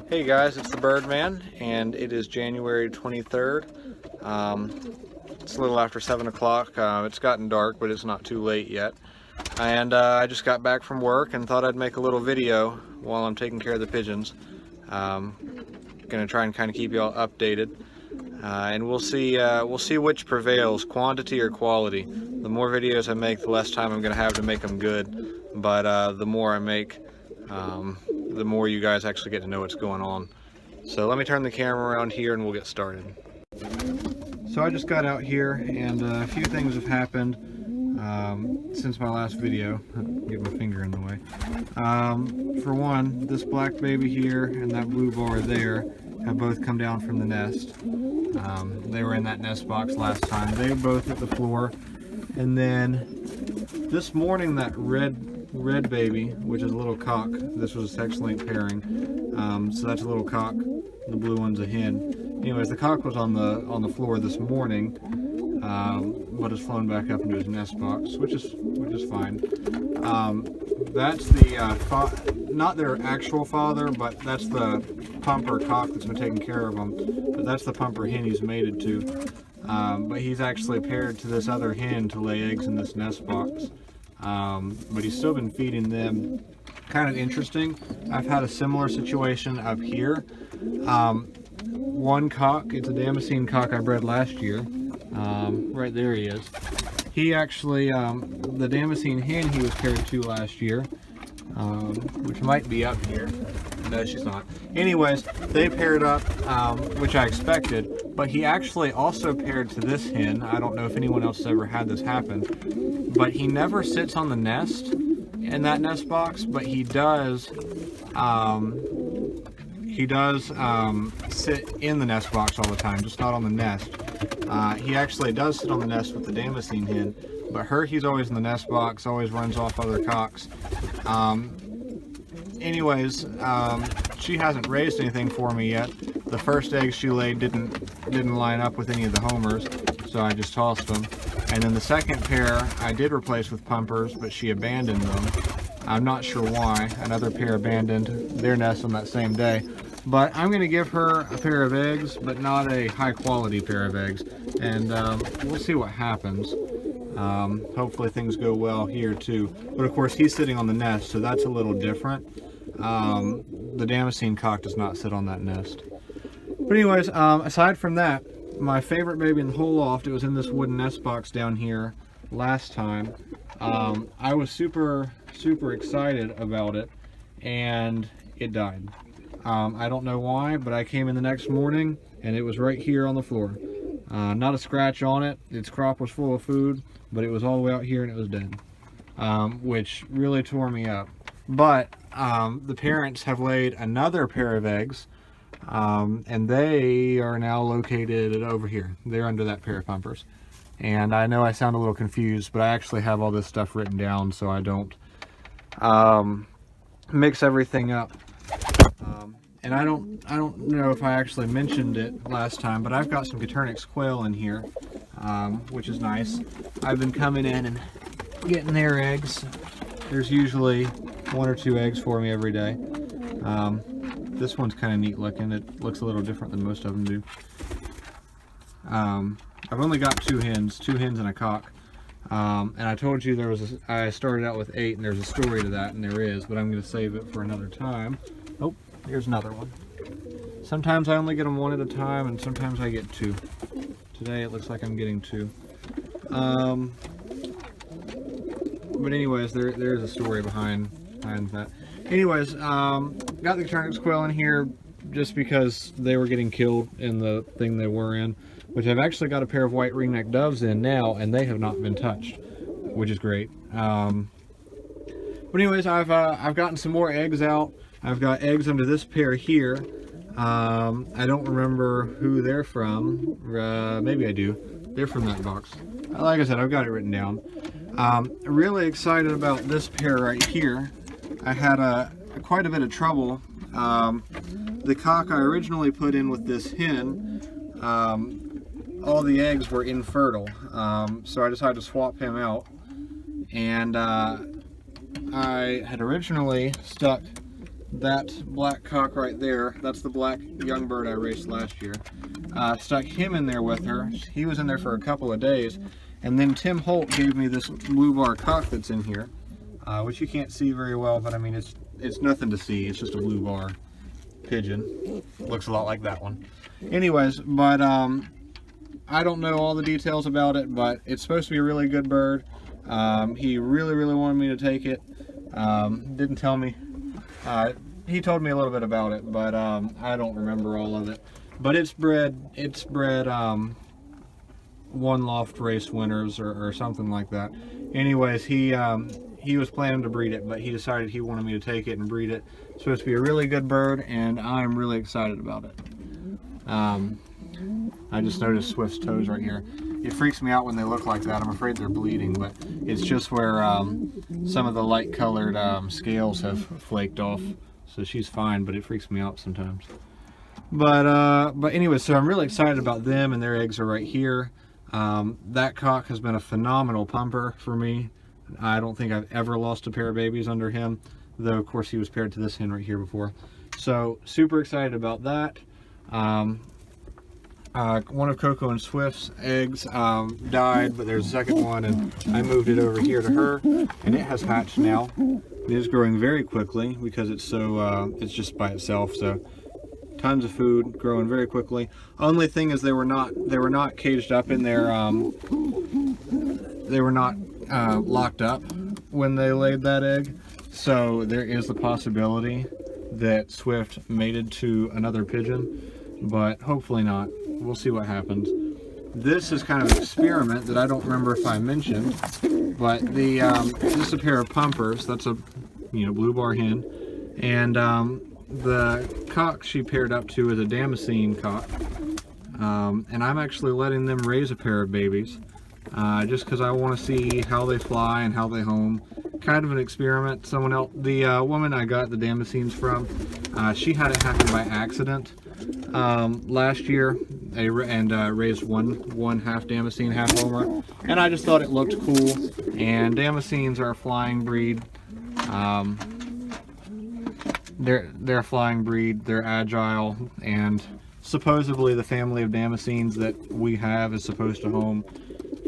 Hey guys, it's the Birdman, and it is January 23rd. It's a little after 7 o'clock. It's gotten dark, but it's not too late yet. And I just got back from work and thought I'd make a little video while I'm taking care of the pigeons. Gonna try and kind of keep you all updated. And we'll see which prevails, quantity or quality. The more videos I make, the less time I'm gonna have to make them good. But the more I make, the more you guys actually get to know what's going on. So let me turn the camera around here and we'll get started. So I just got out here and a few things have happened since my last video. Get my finger in the way. For one, this black baby here and that blue bar there have both come down from the nest. They were in that nest box last time. They were both at the floor. And then this morning that red baby, which is a little cock, this was a sex-linked pairing, so that's a little cock, the blue one's a hen. Anyways, the cock was on the floor this morning, but has flown back up into his nest box, which is fine. That's the not their actual father, but that's the pumper cock that's been taking care of them. But that's the pumper hen he's mated to. But he's actually paired to this other hen to lay eggs in this nest box. But he's still been feeding them. Kind of interesting. I've had a similar situation up here. One cock, it's a Damascene cock I bred last year. Right there he is. He actually, the Damascene hen he was paired to last year, which might be up here. No, she's not. Anyways, they paired up, which I expected, but he actually also paired to this hen. I don't know if anyone else has ever had this happen, but he never sits on the nest in that nest box, but he does sit in the nest box all the time, just not on the nest. He actually does sit on the nest with the Damascene hen, but he's always in the nest box, always runs off other cocks. Anyways, she hasn't raised anything for me yet. The first eggs she laid didn't line up with any of the homers, so I just tossed them. And then the second pair I did replace with pumpers, but she abandoned them. I'm not sure why. Another pair abandoned their nest on that same day. But I'm going to give her a pair of eggs, but not a high quality pair of eggs. And we'll see what happens. Hopefully things go well here too. But of course he's sitting on the nest, so that's a little different. The Damascene cock does not sit on that nest. But anyways, aside from that, my favorite baby in the whole loft, it was in this wooden nest box down here last time. I was super excited about it, and it died. I don't know why, but I came in the next morning and it was right here on the floor. Not a scratch on it. Its crop was full of food, but it was all the way out here and it was dead, which really tore me up. But the parents have laid another pair of eggs, and they are now located over here. They're under that pair of pumpers. And I know I sound a little confused, but I actually have all this stuff written down so I don't mix everything up. And I don't know if I actually mentioned it last time, but I've got some Caternix quail in here, which is nice. I've been coming in and getting their eggs. There's usually 1 or 2 eggs for me every day. This one's kind of neat looking. It looks a little different than most of them do. I've only got 2 hens and a cock. And I told you I started out with 8, and there's a story to that, and there is, but I'm going to save it for another time. Oh, here's another one. Sometimes I only get them 1 at a time, and sometimes I get 2. Today it looks like I'm getting 2. But anyways, there's a story behind that. Anyways, got the Caternix quail in here. just because they were getting killed in the thing they were in, which I've actually got a pair of white ringneck doves in now, and they have not been touched, which is great. But anyways, I've gotten some more eggs out. I've got eggs under this pair here. I don't remember who they're from. Maybe I do. They're from that box. Like I said, I've got it written down. Really excited about this pair right here. I had quite a bit of trouble. The cock I originally put in with this hen, all the eggs were infertile, so I decided to swap him out. And I had originally stuck that black cock right there. That's the black young bird I raced last year. Stuck him in there with her. He was in there for a couple of days, and then Tim Holt gave me this blue bar cock that's in here, which you can't see very well, but I mean it's nothing to see. It's just a blue bar pigeon. Looks a lot like that one. Anyways, but I don't know all the details about it, but it's supposed to be a really good bird. He really wanted me to take it. Didn't tell me. He told me a little bit about it, but I don't remember all of it. But it's bred one loft race winners or something like that. Anyways, he was planning to breed it, but he decided he wanted me to take it and breed it. It's supposed to be a really good bird, and I'm really excited about it. I just noticed Swift's toes right here. It freaks me out when they look like that. I'm afraid they're bleeding, but it's just where some of the light colored scales have flaked off. So she's fine, but it freaks me out sometimes. But anyway, so I'm really excited about them, and their eggs are right here. That cock has been a phenomenal pumper for me. I don't think I've ever lost a pair of babies under him, though of course he was paired to this hen right here before. So super excited about that. One of Coco and Swift's eggs died, but there's a second one, and I moved it over here to her, and it has hatched now. It is growing very quickly because it's so it's just by itself, so tons of food, growing very quickly. Only thing is they were not caged up in their they were not locked up when they laid that egg, so there is the possibility that Swift mated to another pigeon, but hopefully not. We'll see what happens. This is kind of an experiment that I don't remember if I mentioned, but the this is a pair of pumpers. That's a blue bar hen, and the cock she paired up to is a Damascene cock, and I'm actually letting them raise a pair of babies, just because I want to see how they fly and how they home. Kind of an experiment. Someone else, the woman I got the Damascenes from, she had it happen by accident last year, and raised one half Damascene, half Homer, and I just thought it looked cool. And Damascenes are a flying breed. They're a flying breed. They're agile, and supposedly the family of Damascenes that we have is supposed to home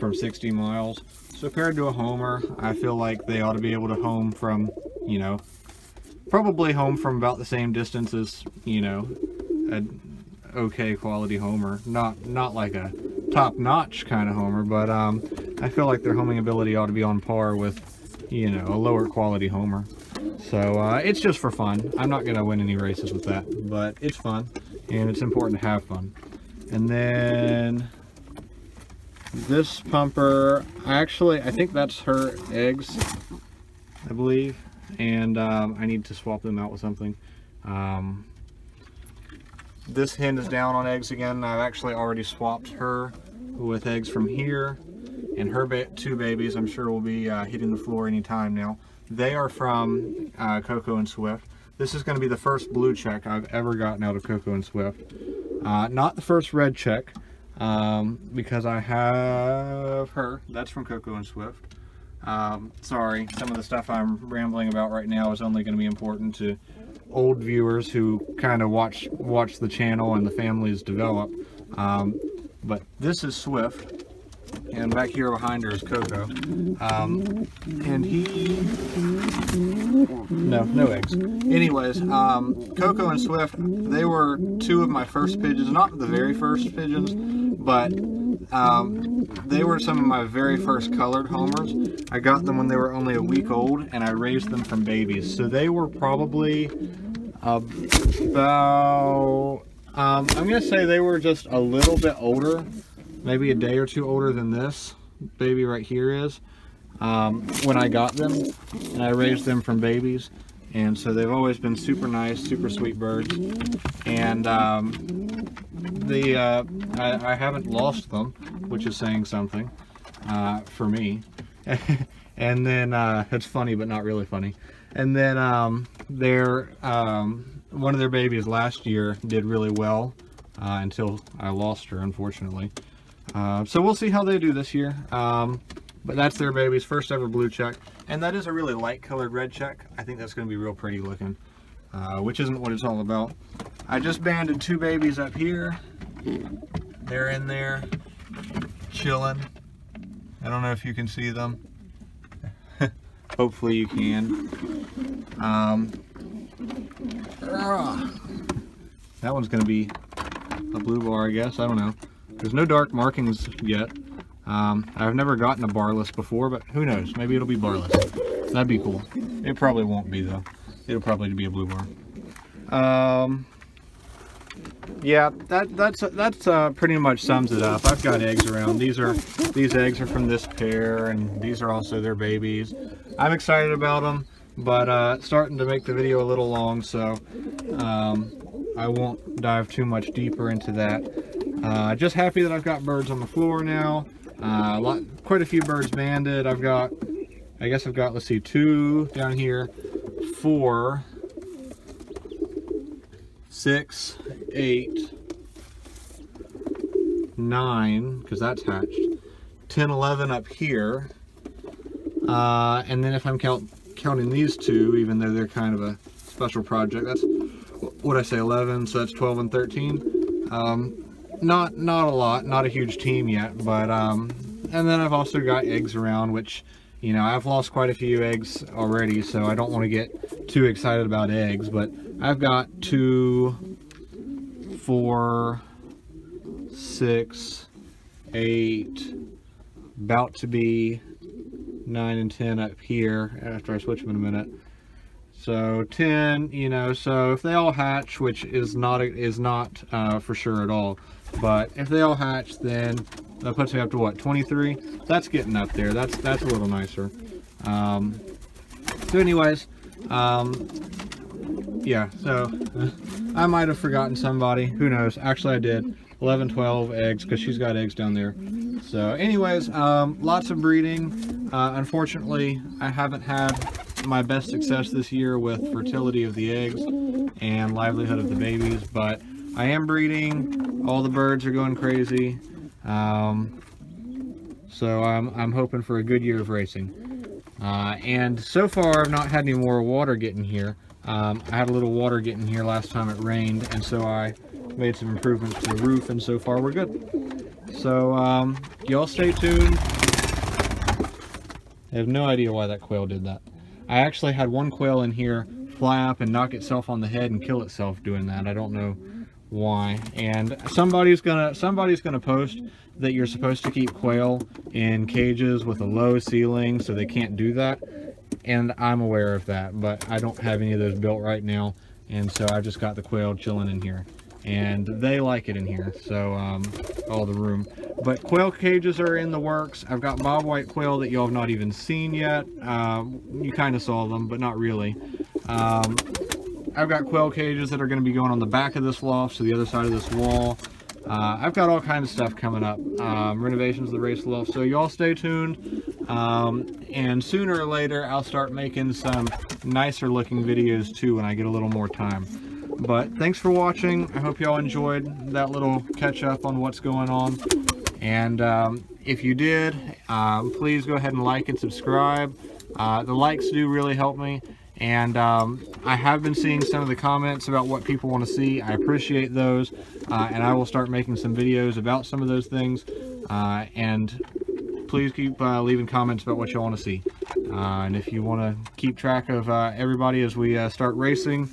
from 60 miles. So paired to a Homer, I feel like they ought to be able to home from, probably home from about the same distance as, an okay quality Homer. Not like a top-notch kind of Homer, but I feel like their homing ability ought to be on par with, a lower quality Homer. So it's just for fun. I'm not going to win any races with that, but it's fun, and it's important to have fun. And then this pumper, I think that's her eggs, I believe, and I need to swap them out with something. This hen is down on eggs again. I've actually already swapped her with eggs from here, and her two babies I'm sure will be hitting the floor anytime now. They are from Coco and Swift. This is going to be the first blue check I've ever gotten out of Coco and Swift. Not the first red check, because I have her. That's from Coco and Swift. Sorry, some of the stuff I'm rambling about right now is only going to be important to old viewers who kind of watch the channel and the families develop. But this is Swift, and back here behind her is Coco. And no eggs. Anyways, Coco and Swift, they were two of my first pigeons, not the very first pigeons, but they were some of my very first colored Homers. I got them when they were only a week old, and I raised them from babies. So they were probably About, I'm gonna say they were just a little bit older, maybe a day or two older than this baby right here is, when I got them, and I raised them from babies. And so they've always been super nice, super sweet birds. And I haven't lost them, which is saying something for me. And then it's funny, but not really funny. And then one of their babies last year did really well until I lost her, unfortunately. So we'll see how they do this year. But that's their baby's first ever blue check. And that is a really light colored red check. I think that's going to be real pretty looking, which isn't what it's all about. I just banded 2 babies up here. They're in there chilling. I don't know if you can see them. Hopefully you can. That one's going to be a blue bar, I guess. I don't know. There's no dark markings yet. I've never gotten a barless before, but who knows? Maybe it'll be barless. That'd be cool. It probably won't be, though. It'll probably be a blue bar. Yeah, that's pretty much sums it up. I've got eggs around. These eggs are from this pair, and these are also their babies. I'm excited about them, but starting to make the video a little long, so I won't dive too much deeper into that. Just happy that I've got birds on the floor now. Quite a few birds banded. I guess I've got, let's see, 2 down here, 4, 6, 8, 9, because that's hatched, 10, 11 up here, and then if I'm counting these 2, even though they're kind of a special project, that's, what I say, 11, so that's 12 and 13. Not a lot, not a huge team yet, but and then I've also got eggs around, which, you know, I've lost quite a few eggs already, so I don't want to get too excited about eggs, but I've got 2, 4, 6, 8, about to be 9 and 10 up here after I switch them in a minute. So 10, you know, so if they all hatch, which is not for sure at all, but if they all hatch, then that puts me up to what, 23? That's getting up there. That's a little nicer. So anyways, yeah, so I might have forgotten somebody. Who knows? Actually, I did. 11, 12 eggs, because she's got eggs down there. So anyways, lots of breeding. Unfortunately, I haven't had my best success this year with fertility of the eggs and livelihood of the babies, but I am breeding. All the birds are going crazy. So I'm hoping for a good year of racing. And so far I've not had any more water getting here. I had a little water getting here last time it rained, and so I made some improvements to the roof, and so far we're good. So y'all stay tuned. I have no idea why that quail did that. I actually had one quail in here fly up and knock itself on the head and kill itself doing that. I don't know why. And somebody's gonna post that you're supposed to keep quail in cages with a low ceiling so they can't do that, and I'm aware of that, but I don't have any of those built right now, and so I just got the quail chilling in here, and they like it in here, so all the room. But quail cages are in the works. I've got bobwhite quail that y'all have not even seen yet. You kind of saw them, but not really. I've got quail cages that are going to be going on the back of this loft, so the other side of this wall. I've got all kinds of stuff coming up, renovations of the race loft, so y'all stay tuned, and sooner or later I'll start making some nicer looking videos too when I get a little more time. But thanks for watching. I hope y'all enjoyed that little catch up on what's going on, and if you did, please go ahead and like and subscribe. The likes do really help me. And I have been seeing some of the comments about what people want to see. I appreciate those, and I will start making some videos about some of those things. And please keep leaving comments about what you want to see. And if you want to keep track of everybody as we start racing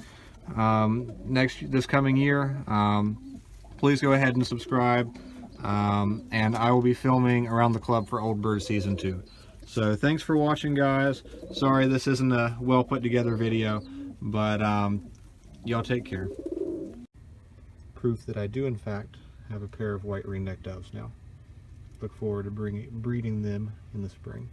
this coming year, please go ahead and subscribe. And I will be filming around the club for Old Bird Season 2. So thanks for watching, guys. Sorry this isn't a well put together video, but Y'all take care. Proof that I do in fact have a pair of white ring-necked doves now. Look forward to breeding them in the spring.